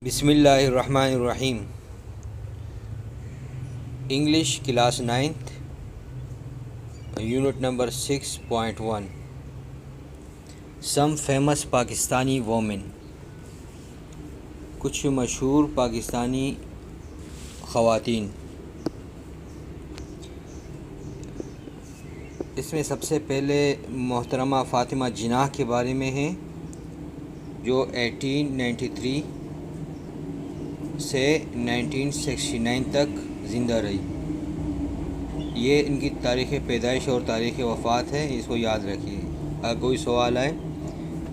بسم اللہ الرحمن الرحیم۔ English class 9th unit number 6.1 سم فیمس پاکستانی وومن، کچھ مشہور پاکستانی خواتین۔ اس میں سب سے پہلے محترمہ فاطمہ جناح کے بارے میں ہے، جو 1893 سے 1969 تک زندہ رہی۔ یہ ان کی تاریخ پیدائش اور تاریخ وفات ہے، اس کو یاد رکھیے۔ اگر کوئی سوال آئے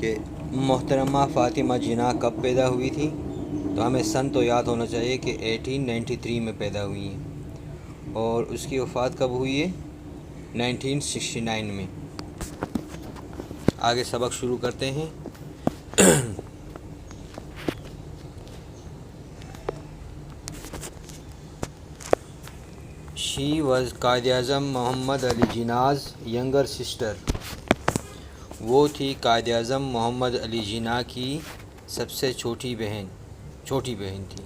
کہ محترمہ فاطمہ جناح کب پیدا ہوئی تھی، تو ہمیں سن تو یاد ہونا چاہیے کہ 1893 میں پیدا ہوئی ہیں، اور اس کی وفات کب ہوئی ہے؟ 1969 میں۔ آگے سبق شروع کرتے ہیں۔ She was Quaid Azam Muhammad Ali جناح's younger sister. وہ تھی قائد اعظم محمد علی جناح کی سب سے چھوٹی بہن تھی۔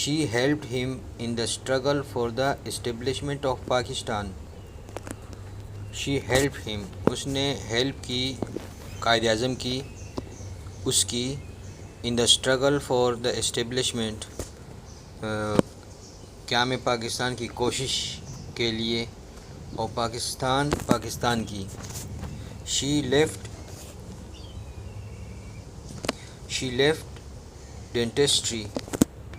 She helped him in the struggle for the establishment of Pakistan. She helped him, اس نے ہیلپ کی، قائد اعظم کی، اس کی، in the struggle for the establishment, قیام پاکستان کی کوشش کے لیے، اور پاکستان کی۔ شی لیفٹ ڈینٹسٹری،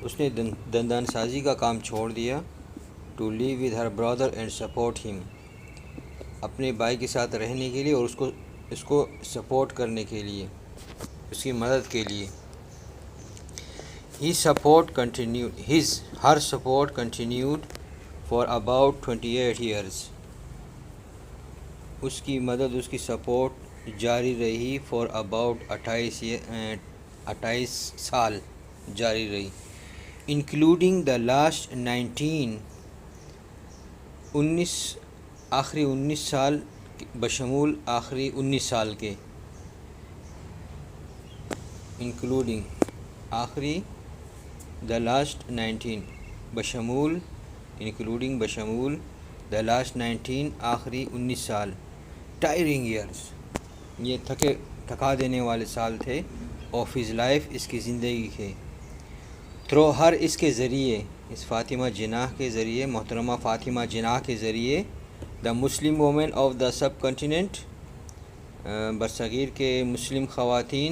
اس نے دندان سازی کا کام چھوڑ دیا، to live with her brother and support him, اپنے بھائی کے ساتھ رہنے کے لیے اور اس کو سپورٹ کرنے کے لیے، اس کی مدد کے لیے۔ Her support continued for about 28 years. اس کی مدد، اس کی سپورٹ جاری رہی for about 28 سال جاری رہی، including the last 19 آخری 19 سال، بشمول آخری 19 سال کے، including آخری the last 19 بشمول including بشمول the last 19 آخری 19 سال، tiring years، یہ تھکا دینے والے سال تھے، of his life، اس کی زندگی کے، through her، اس کے ذریعے، اس فاطمہ جناح کے ذریعے، محترمہ فاطمہ جناح کے ذریعے، the Muslim women of the subcontinent، برصغیر کے مسلم خواتین،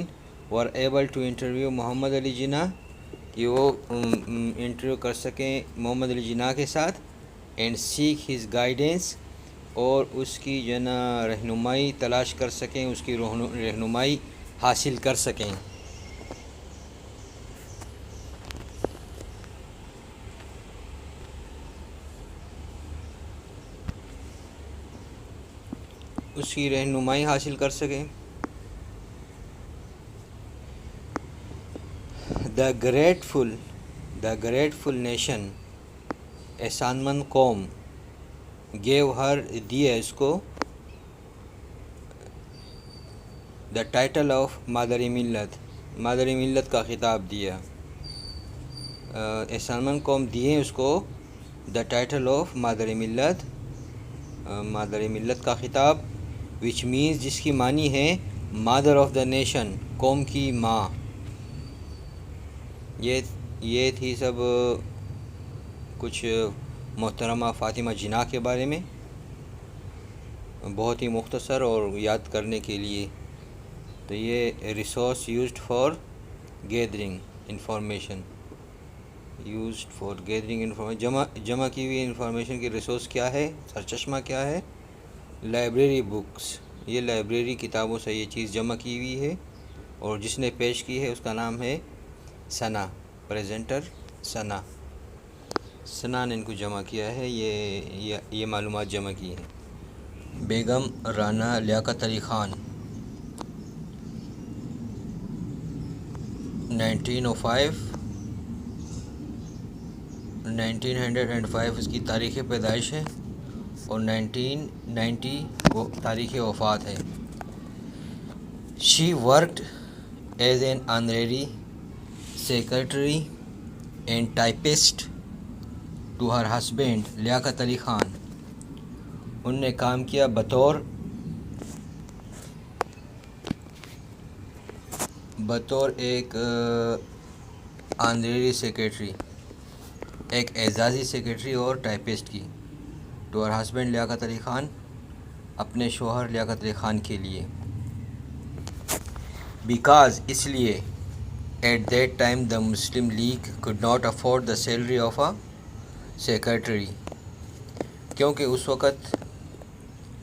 were able to interview محمد علی جناح، کہ وہ انٹرویو کر سکیں محمد علی جناح کے ساتھ، اینڈ سیک ہز گائیڈنس، اور اس کی جو ہے نا رہنمائی تلاش کر سکیں، اس کی رہنمائی حاصل کر سکیں۔ اس کی رہنمائی حاصل کر سکیں۔ دا گریٹفل نیشن، احسان مند قوم، گیو ہر، دیا اس کو، دا ٹائٹل آف مادری ملت کا خطاب دیا، احسان مند قوم دیے اس کو دا ٹائٹل آف مادری ملت کا خطاب، وچ مینز، جس کی معنی ہے مادر آف دا نیشن، قوم کی ماں۔ یہ تھی سب کچھ محترمہ فاطمہ جناح کے بارے میں، بہت ہی مختصر اور یاد کرنے کے لیے۔ تو یہ resource used for gathering information, جمع کی ہوئی انفارمیشن کی ریسورس کیا ہے، سرچشمہ کیا ہے؟ لائبریری بکس، یہ لائبریری کتابوں سے یہ چیز جمع کی ہوئی ہے، اور جس نے پیش کی ہے اس کا نام ہے ثنا، پریزنٹر ثنا نے ان کو جمع کیا ہے، یہ معلومات جمع کی ہیں۔ بیگم رانا لیاقت علی خان، 1905 اس کی تاریخ پیدائش ہے، اور 1990 وہ تاریخ وفات ہے۔ She worked as an honorary secretary and typist to her husband Liaquat Ali Khan. ان نے کام کیا بطور ایک آنریری سیکریٹری، ایک اعزازی سیکریٹری اور ٹائپسٹ کی. To her husband Liaquat Ali Khan, اپنے شوہر لیاقت علی خان کے لیے. بیکاز اس لیے at that time the Muslim League could not afford the salary of a secretary، کیونکہ اس وقت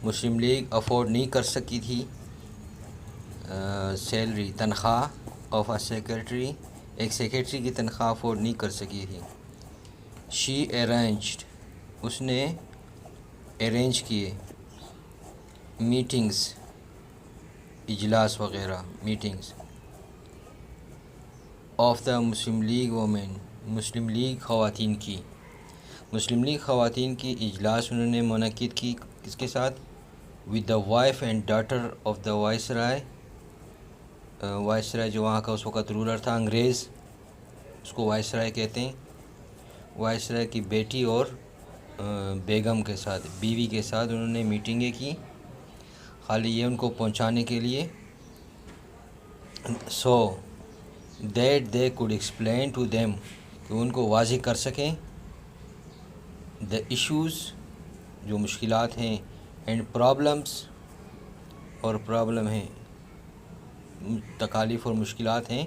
مسلم لیگ افورڈ نہیں کر سکی تھی سیلری، تنخواہ آف اے سیکریٹری، ایک سیکریٹری کی تنخواہ افورڈ نہیں کر سکی تھی. شی ارینجڈ، اس نے ارینج کیے، میٹنگز، اجلاس وغیرہ، meetings of the Muslim League women, Muslim League خواتین کی. مسلم لیگ خواتین کی اجلاس انہوں نے منعقد کی کس کے ساتھ؟ With the wife and daughter of the viceroy. Viceroy جو وہاں کا اس وقت رولر تھا، انگریز، اس کو وائسرائے کہتے ہیں. وائسرائے کی بیٹی اور بیگم کے ساتھ، بیوی کے ساتھ انہوں نے میٹنگیں کی، خالی یہ ان کو پہنچانے کے لیے. So that they could explain to them, کہ ان کو واضح کر سکیں دا ایشوز، جو مشکلات ہیں، اینڈ پرابلمس، اور پرابلم ہیں، تکالیف اور مشکلات ہیں،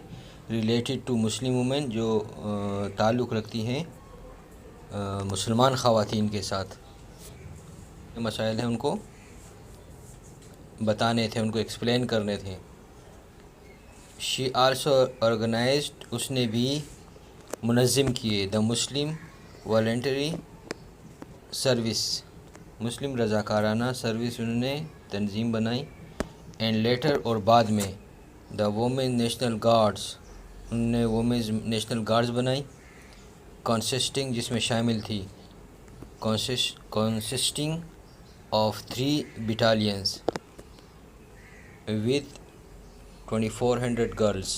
ریلیٹڈ ٹو مسلم وومن، جو تعلق رکھتی ہیں مسلمان خواتین کے ساتھ. مسائل ہیں ان کو بتانے تھے، ان کو ایکسپلین کرنے تھے. شی آلسو آرگنائزڈ، اس نے بھی منظم کیے، دا مسلم والنٹری سروس، مسلم رضاکارانہ سروس انہوں نے تنظیم بنائی. اینڈ لیٹر، اور بعد میں، دا وومن نیشنل گارڈز، انہوں نے وومنز نیشنل گارڈز بنائی. کنسسٹنگ، جس میں شامل تھی، consisting of 3 battalions with 2400 girls,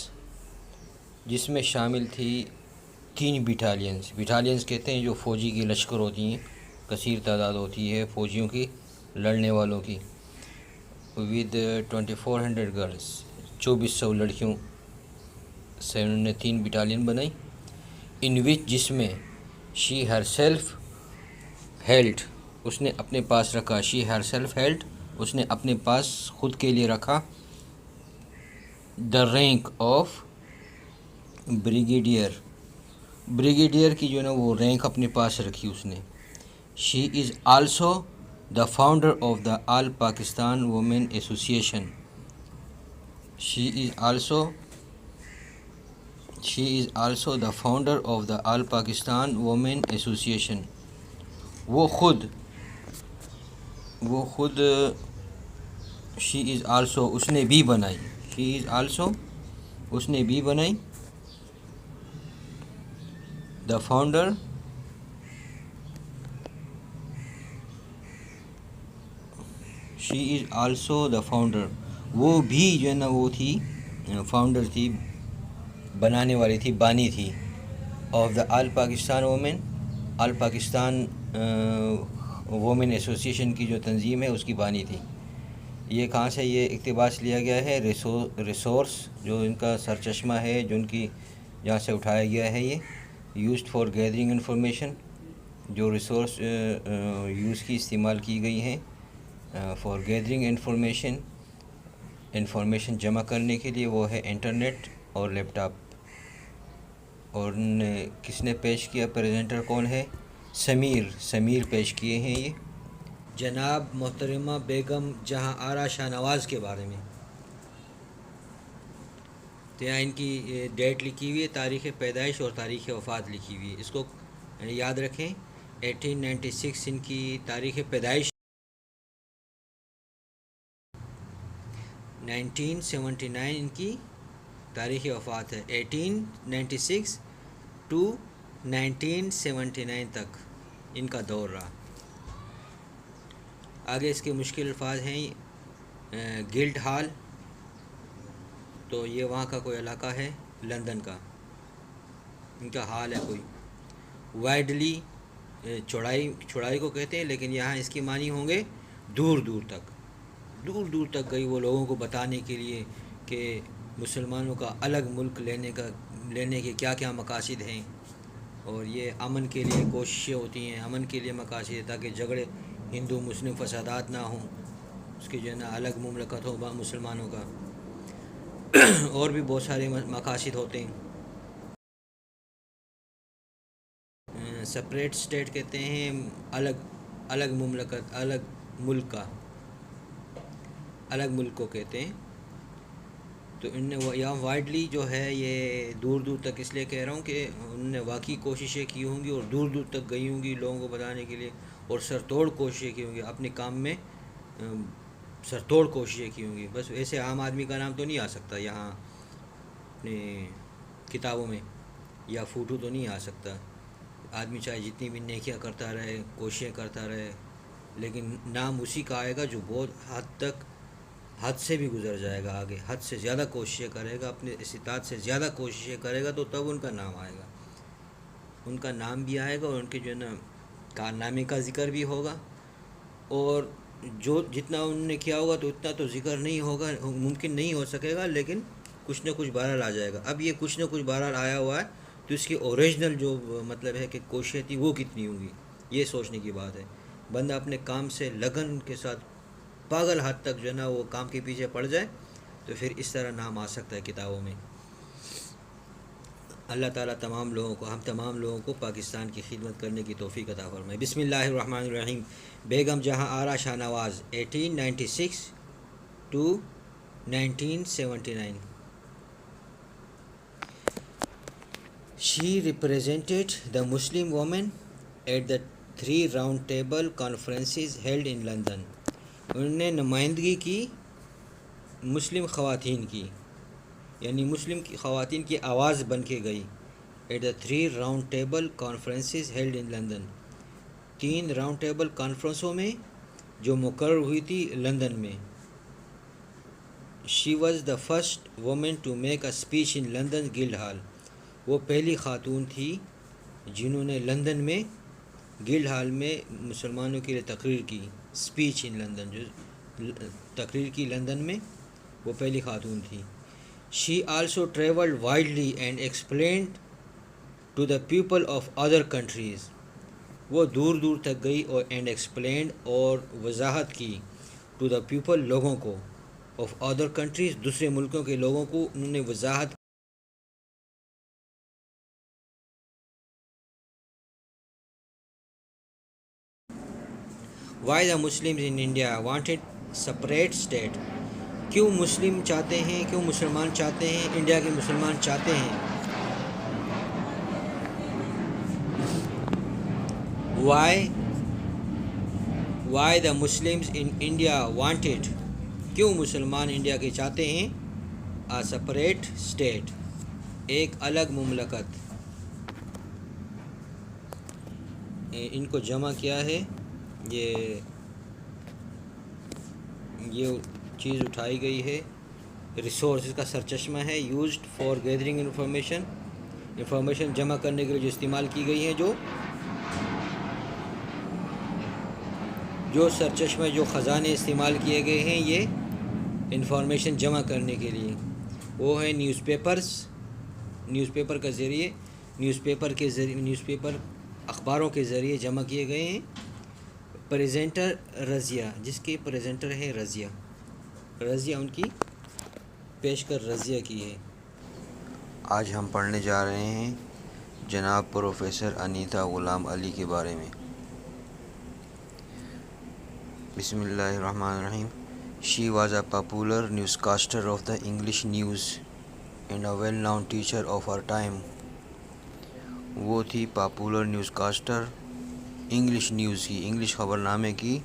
جس میں شامل تھی 3 بٹالینز. بٹالینز کہتے ہیں جو فوجی کی لشکر ہوتی ہیں، کثیر تعداد ہوتی ہے فوجیوں کی، لڑنے والوں کی. ود 2400 گرلز، 2400 لڑکیوں سے انہوں نے 3 بٹالین بنائی. ان وچ، جس میں، شی ہر سیلف ہیلڈ، اس نے اپنے پاس رکھا، شی ہر سیلف ہیلڈ، اس نے اپنے پاس خود کے لیے رکھا، the rank of brigadier, brigadier کی جو ہے نا وہ رینک اپنے پاس رکھی اس نے. She is also the founder of the all Pakistan women association. She is also the founder of the all Pakistan women association. وہ خود شی از آلسو، اس نے بھی بنائی، شی از آلسو، اس نے بھی بنائی، the founder, she is also the founder, وہ بھی جو ہے نا وہ تھی، فاؤنڈر تھی، بنانے والی تھی، بانی تھی، of the all Pakistan women, all Pakistan women association کی جو تنظیم ہے اس کی بانی تھی. یہ کہاں سے یہ اقتباس لیا گیا ہے؟ ریسورس جو ان کا سرچشمہ ہے، جو ان کی جہاں سے اٹھایا گیا ہے، یہ یوزڈ فار گیدرنگ انفارمیشن، جو ریسورس یوز کی استعمال کی گئی ہیں فار گیدرنگ انفارمیشن جمع کرنے کے لیے، وہ ہے انٹرنیٹ اور لیپ ٹاپ. اور کس نے پیش کیا؟ پریزنٹر کون ہے؟ سمیر پیش کیے ہیں یہ. جناب محترمہ بیگم جہاں آرا شاہ نواز کے بارے میں، تو یہاں ان کی ڈیٹ لکھی ہوئی ہے، تاریخ پیدائش اور تاریخ وفات لکھی ہوئی ہے، اس کو یاد رکھیں. 1896 ان کی تاریخ پیدائش، 1979 ان کی تاریخ وفات ہے. 1896 ٹو 1979 تک ان کا دور رہا. آگے اس کے مشکل الفاظ ہیں. گلڈ ہال، تو یہ وہاں کا کوئی علاقہ ہے، لندن کا. ان کا حال ہے کوئی. وائڈلی چوڑائی کو کہتے ہیں، لیکن یہاں اس کے معنی ہوں گے دور دور تک گئی وہ لوگوں کو بتانے کے لیے کہ مسلمانوں کا الگ ملک لینے کے کیا کیا مقاصد ہیں، اور یہ امن کے لیے کوششیں ہوتی ہیں، امن کے لیے مقاصد ہے تاکہ جھگڑے ہندو مسلم فسادات نہ ہوں، اس کی جو ہے نا الگ مملکت ہو مسلمانوں کا. اور بھی بہت سارے مقاصد ہوتے ہیں. سپریٹ اسٹیٹ کہتے ہیں الگ مملکت، الگ ملک کو کہتے ہیں. تو ان نے یہاں وائڈلی جو ہے یہ دور دور تک اس لیے کہہ رہا ہوں کہ انہوں نے واقعی کوششیں کی ہوں گی اور دور دور تک گئی ہوں گی لوگوں کو بتانے کے لیے، اور سرتوڑ کوششیں کی ہوں گی اپنے کام میں، سرتوڑ کوششیں کی ہوں گی. بس ایسے عام آدمی کا نام تو نہیں آ سکتا یہاں اپنے کتابوں میں، یا فوٹو تو نہیں آ سکتا. آدمی چاہے جتنی بھی نیکیاں کرتا رہے، کوششیں کرتا رہے، لیکن نام اسی کا آئے گا جو بہت حد سے بھی گزر جائے گا، آگے حد سے زیادہ کوششیں کرے گا، اپنے استطاعت سے زیادہ کوششیں کرے گا، تو تب ان کا نام آئے گا. ان کا نام بھی آئے گا اور ان کے جو ہے نا کارنامے کا ذکر بھی ہوگا. اور جتنا انہوں نے کیا ہوگا تو اتنا تو ذکر نہیں ہوگا، ممکن نہیں ہو سکے گا، لیکن کچھ نہ کچھ بہرحال آ جائے گا. اب یہ کچھ نہ کچھ بہرحال آیا ہوا ہے، تو اس کی اوریجنل جو مطلب ہے کہ کوششیں تھی وہ کتنی ہوں گی، یہ سوچنے کی بات ہے. بندہ اپنے کام سے لگن کے ساتھ پاگل حد تک جو ہے نا وہ کام کے پیچھے پڑ جائے تو پھر اس طرح نام آ سکتا ہے کتابوں میں. اللہ تعالیٰ ہم تمام لوگوں کو پاکستان کی خدمت کرنے کی توفیق عطا فرمائے. بسم اللہ الرحمن الرحیم. بیگم جہاں آرا Shah Nawaz 1896 to 1979. She represented the Muslim women at the 3 round table conferences held in London. انہوں نے نمائندگی کی مسلم خواتین کی، یعنی مسلم کی خواتین کی آواز بن کے گئی. At the 3 round table conferences held in London. 3 round table کانفرنسوں میں جو مقرر ہوئی تھی لندن میں. She was the first woman to make a speech in London Guildhall. وہ پہلی خاتون تھی جنہوں نے لندن میں گلڈ ہال میں مسلمانوں کے لیے تقریر کی. اسپیچ ان لندن، جو تقریر کی لندن میں، وہ پہلی خاتون تھی. She also traveled widely and explained to the people of other countries. وہ دور دور تک گئی اور اینڈ ایکسپلینڈ اور وضاحت کی ٹو دا پیپل لوگوں کو، آف ادر کنٹریز دوسرے ملکوں کے لوگوں کو انہوں نے وضاحت. Why the Muslims in India wanted separate state. کیوں مسلم چاہتے ہیں، کیوں مسلمان چاہتے ہیں، انڈیا کے مسلمان چاہتے ہیں. Why the Muslims in India wanted. کیوں مسلمان انڈیا کے چاہتے ہیں a separate state. ایک الگ مملکت. ان کو جمع کیا ہے، یہ چیز اٹھائی گئی ہے، ریسورسز کا سرچشمہ ہے. یوزڈ فار گیدرنگ انفارمیشن جمع کرنے کے لیے جو استعمال کی گئی ہیں، جو سرچشمہ، جو خزانے استعمال کیے گئے ہیں یہ انفارمیشن جمع کرنے کے لیے، وہ ہے نیوز پیپر کے ذریعے، نیوز پیپر اخباروں کے ذریعے جمع کیے گئے ہیں. پریزنٹر رضیہ، جس کے پریزنٹر ہیں رضیہ ان کی پیش کر رضیہ کی ہے. آج ہم پڑھنے جا رہے ہیں جناب پروفیسر انیتا غلام علی کے بارے میں. بسم اللہ الرحمن الرحیم. She was a popular newscaster of the English news and a well-known teacher of her time. وہ تھی popular news caster, English news کی، انگلش خبر نامے کی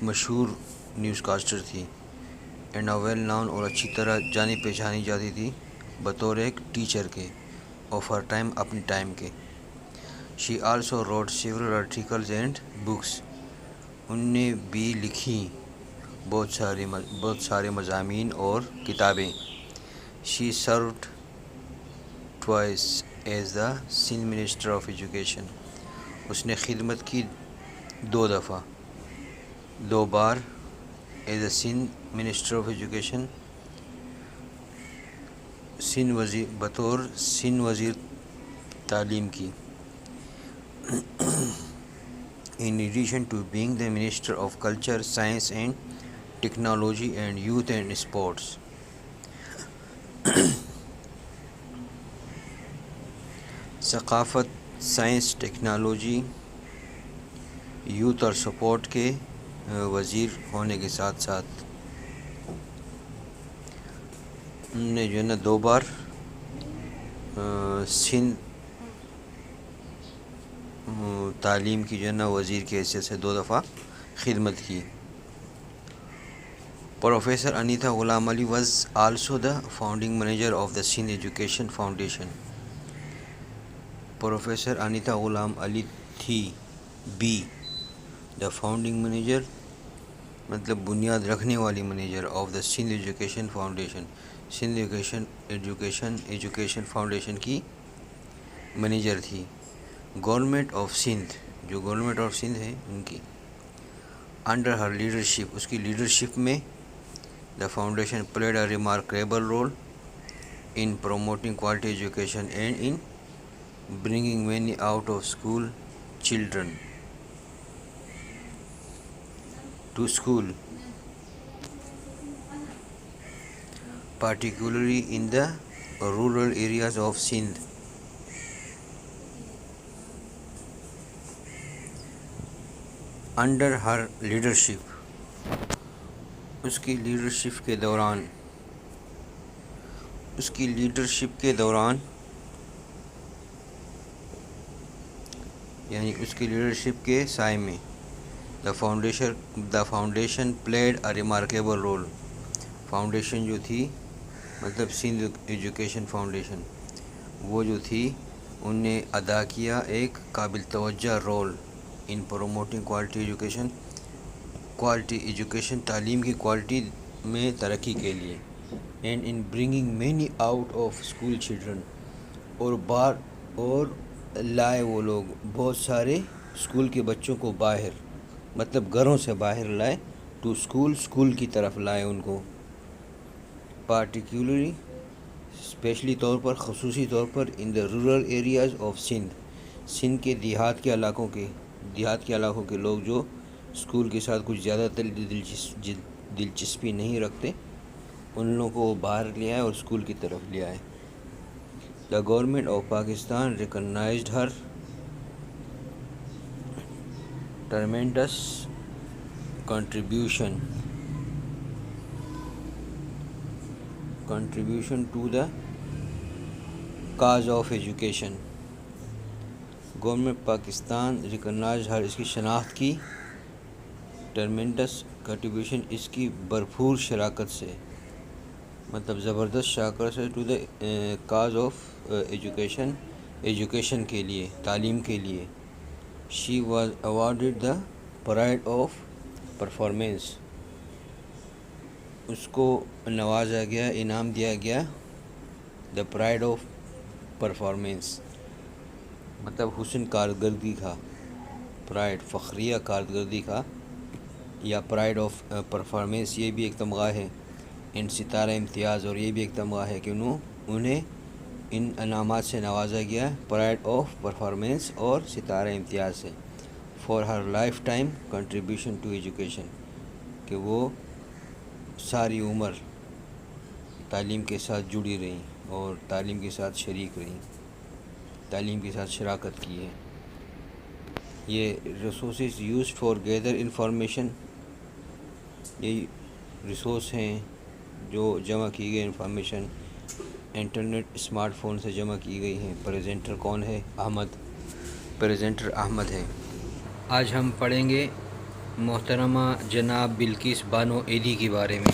مشہور نیوز کاسٹر تھی. اینڈ اے ویل ناؤن، اور اچھی طرح جانی پہچانی جاتی تھی بطور ایک ٹیچر کے، آف ہر ٹائم، اپنی ٹائم کے. She also wrote several articles and books. ان نے بھی لکھی بہت سارے مضامین اور کتابیں. She served twice as the Sindh Minister of Education. اس نے خدمت کی 2 دفعہ، 2 بار as a Sindh minister of education, بطور سندھ وزیر تعلیم کی. In addition to being the Minister of Culture, Science and Technology and Youth and Sports. ثقافت، سائنس، ٹیکنالوجی، یوتھ اور سپورٹ کے وزیر ہونے کے ساتھ ساتھ نے جو ہے نا 2 بار سندھ تعلیم کی جو ہے نا وزیر کی حیثیت سے 2 دفعہ خدمت کی. Professor Anita Ghulam Ali was also the founding manager of the Sindh education foundation. Professor Anita Ghulam Ali تھی دا فاؤنڈنگ مینیجر، مطلب بنیاد رکھنے والی manager of the Sindh education foundation. Sindh education foundation کی مینیجر تھی. گورنمنٹ آف سندھ، جو گورنمنٹ آف سندھ ہے ان کی انڈر ہر لیڈرشپ، اس کی لیڈرشپ میں the foundation played a remarkable role in promoting quality education and in bringing many out of school children to school, particularly in the rural areas of Sindh. Under her leadership، اس کی leadership کے دوران یعنی اس کی leadership کے سائے میں the foundation played a remarkable role. Foundation جو تھی، مطلب سندھ ایجوکیشن فاؤنڈیشن، وہ جو تھی ان نے ادا کیا ایک قابل توجہ role in promoting quality education, تعلیم کی کوالٹی میں ترقی کے لیے، and in bringing many out of school children, اور لائے وہ لوگ بہت سارے اسکول کے بچوں کو باہر، مطلب گھروں سے باہر لائے ٹو اسکول کی طرف لائے ان کو. پارٹیکولرلی، اسپیشلی طور پر، خصوصی طور پر in the rural areas of Sindh کے دیہات کے علاقوں کے لوگ جو اسکول کے ساتھ کچھ زیادہ دلچسپی نہیں رکھتے، ان لوگوں کو باہر لے آئے اور اسکول کی طرف لے آئے. The government of Pakistan recognized her tremendous contribution to the cause of education. Government Pakistan recognize her, اس کی شناخت کی، ٹرمینڈس کنٹریبیوشن، اس کی بھرپور شراکت سے، مطلب زبردست شراکت سے، to the cause of education کے لیے، تعلیم کے لیے. She was awarded the pride of performance, اس کو نوازا گیا، انعام دیا گیا دا پرائڈ آف پرفارمنس، مطلب حسن کارکردگی کا، پرائڈ فخریہ کارکردگی کا، یا پرائڈ آف پرفارمنس، یہ بھی ایک تمغہ ہے. ان ستارہ امتیاز، اور یہ بھی ایک تمغہ ہے کہ انہیں ان انعامات سے نوازا گیا، پرائڈ آف پرفارمنس اور ستارہ امتیاز سے، for her lifetime contribution to education, کہ وہ ساری عمر تعلیم کے ساتھ جڑی رہیں اور تعلیم کے ساتھ شریک رہیں، تعلیم کے ساتھ شراکت کی ہے. یہ resources used for gather information, یہ ریسورس ہیں جو جمع کی گئی انفارمیشن انٹرنیٹ، اسمارٹ فون سے جمع کی گئی ہیں. پریزنٹر کون ہے؟ پریزنٹر احمد ہے. آج ہم پڑھیں گے محترمہ جناب بلقیس بانو ایدھی کے بارے میں.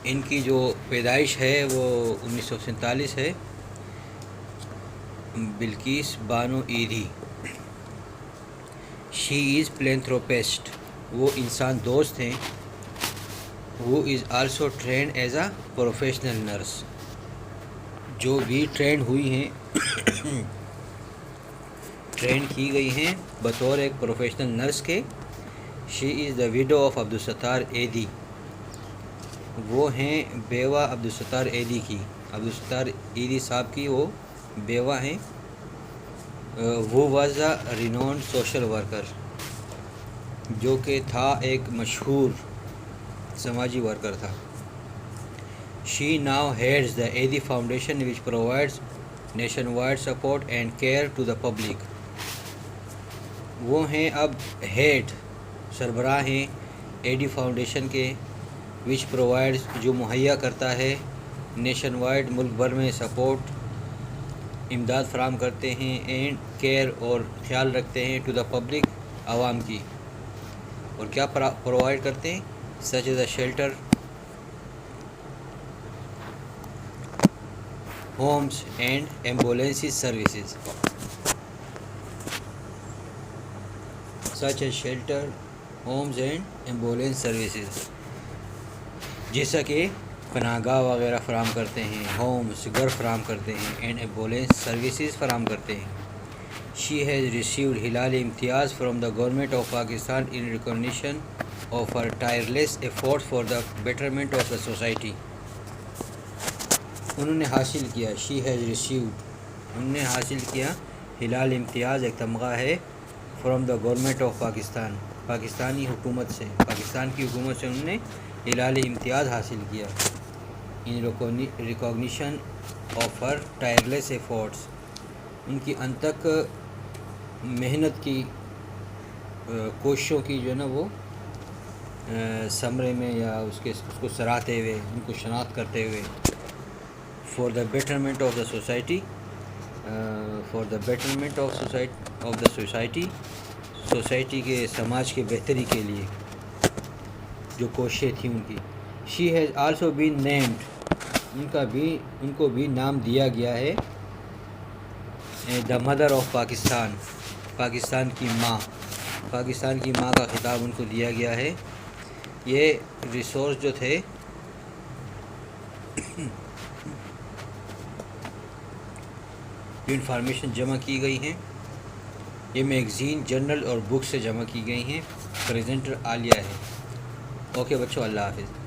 ان کی جو پیدائش ہے وہ 1947 ہے. بلقیس بانو ایدھی، شی از پلینتھروپسٹ، وہ انسان دوست ہیں. وہ is also trained as a professional nurse, جو بھی ٹرینڈ ہوئی ہیں ٹرین کی گئی ہیں بطور ایک پروفیشنل نرس کے. شی از دا ویڈو آف عبدالستار ایدی. وہ ہیں بیوہ عبدالستار ایدی کی. عبدالستار ایدی صاحب کی وہ بیوہ ہیں. وہ was a renowned social worker, جو کہ تھا ایک مشہور سماجی ورکر تھا. She now heads the Edhi foundation which provides nationwide support and care to the public. وہ ہیں اب ہیڈ، سربراہ ہیں ایدی فاؤنڈیشن کے، وچ پرووائڈز جو مہیا کرتا ہے نیشن وائڈ ملک بھر میں سپورٹ، امداد فراہم کرتے ہیں، اینڈ کیئر اور خیال رکھتے ہیں ٹو دا پبلک عوام کی. اور کیا پرووائڈ کرتے ہیں؟ Such as a shelter, homes and ambulance services. Such as shelter, homes and ambulance services, جیسا کہ پناہ گاہ وغیرہ فراہم کرتے ہیں، ہومز گھر فراہم کرتے ہیں، اینڈ ایمبولینس سروسز فراہم کرتے ہیں. She has received Hilal Imtiaz from the government of Pakistan in recognition of her tireless efforts for the betterment of the society. انہوں نے حاصل کیا، شی ہیز ریسیوڈ، انہوں نے حاصل کیا ہلال امتیاز، ایک تمغہ ہے، from the government of Pakistan, Pakistani حکومت سے، پاکستان کی حکومت سے انہوں نے ہلال امتیاز حاصل کیا. ان recognition of her tireless efforts, ان کی انتھک محنت کی، کوششوں کی جو ہے نا وہ ثمرے میں یا اس کو سراہتے ہوئے، ان کو شناخت کرتے ہوئے، for the betterment of the society, for the betterment of the society, society کے، سماج کے بہتری کے لیے جو کوششیں تھیں ان کی. She has also been named, ان کو بھی نام دیا گیا ہے the mother of Pakistan, Pakistan کی ماں، پاکستان کی ماں کا خطاب ان کو دیا گیا ہے. یہ ریسورس جو تھے جو انفارمیشن جمع کی گئی ہیں، یہ میگزین، جرنل اور بک سے جمع کی گئی ہیں. پریزنٹر عالیہ ہے. اوکے بچوں، اللہ حافظ.